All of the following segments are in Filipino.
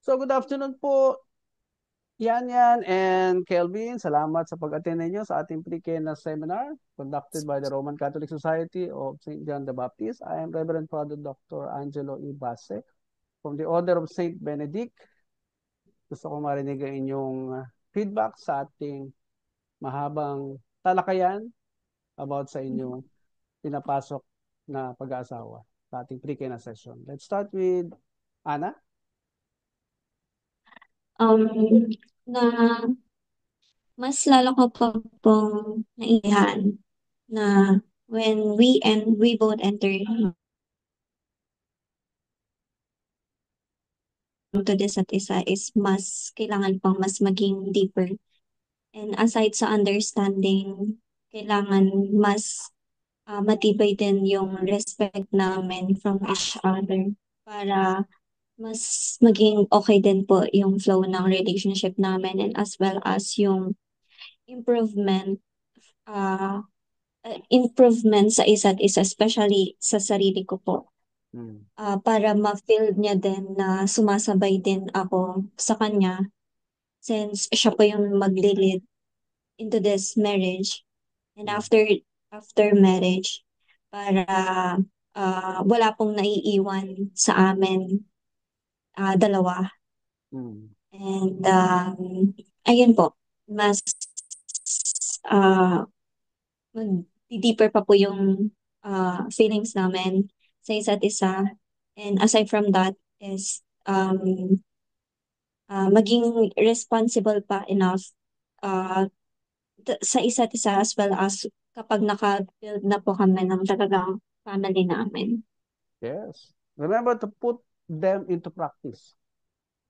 So good afternoon po, Yan and Kelvin. Salamat sa pag-attend ninyo sa ating pre-Kena seminar conducted by the Roman Catholic Society of St. John the Baptist. I am Reverend Father Dr. Angelo Ibase from the Order of St. Benedict. Gusto ko marinig ang inyong feedback sa ating mahabang talakayan about sa inyong pinapasok na pag-aasawa sa ating pre-Kena session. Let's start with Ana. um, na mas lalo ko pa pong naihan na when we both enter to this at isa is mas kailangan pang mas maging deeper. And aside sa understanding, kailangan mas matibay din yung respect namin from each other para mas maging okay din po yung flow ng relationship namin and as well as yung improvement uh, improvement sa isa't isa, especially sa sarili ko po. Hmm. Para ma-feel niya din na sumasabay din ako sa kanya since siya po yung magle-lead into this marriage. And Hmm. after marriage, para wala pong naiiwan sa amin dalawa. Hmm. And ayun po, mas uh, mag-deeper pa po yung feelings namin sa isa't isa. And aside from that is maging responsible pa enough uh, sa isa't isa as well as kapag naka-build na po kami ng talagang family namin. Yes. Remember to put them into practice.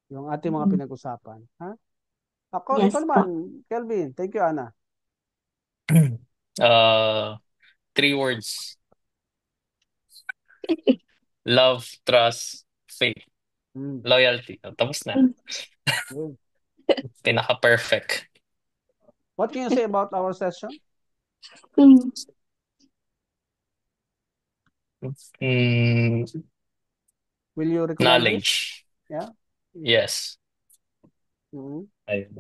Yung ating mga Mhm. pinag-usapan. Ha? Ikaw Yes naman, po. Kelvin. Thank you, Ana. Uh, Three words. Love, trust, faith, Mm. loyalty. Tapos na. Good. Pinaka-perfect. What can you say about our session? Mm. Mm, Will you recommend this? Knowledge. Yeah. Yes. Mhm. Ayun.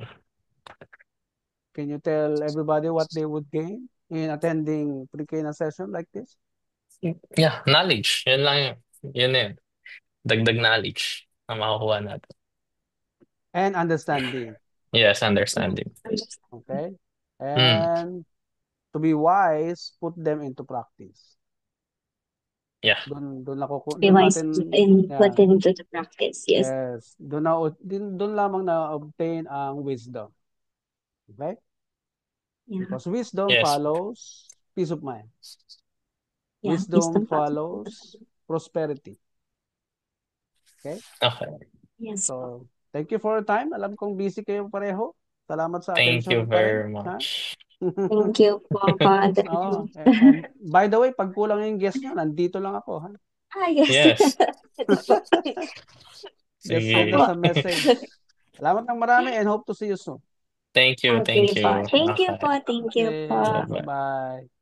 Can you tell everybody what they would gain in attending pre-K session like this? Yeah, knowledge. Yun lang yun. Yun na yun. Dagdag knowledge na makukuha natin. And understanding. Yes, Yeah. understanding. Okay? Mm, And to be wise, put them into practice. yeah. Be Doon wise natin, and put yeah, it into the practice. Yes. yes, doon lamang na obtain ang wisdom. Okay? Yeah. Because wisdom Yes. follows peace of mind. Yeah. Wisdom Wisdom process. follows prosperity. Okay? Okay. Yes po. So, thank you for your time. Alam kong busy kayo pareho. Salamat sa Thank you attention pa rin. very Ha? much. Thank you po, Father. Oh, and by the way, pag kulang yung guest nyo, nandito lang ako. Ha? Yes. Yes. Ito po. Just send Sige. us Opo. a message. Salamat ng marami and hope to see you soon. Thank you. Okay Thank po. you. Thank you Okay. po. Thank you Okay, po. Bye-bye. bye-bye.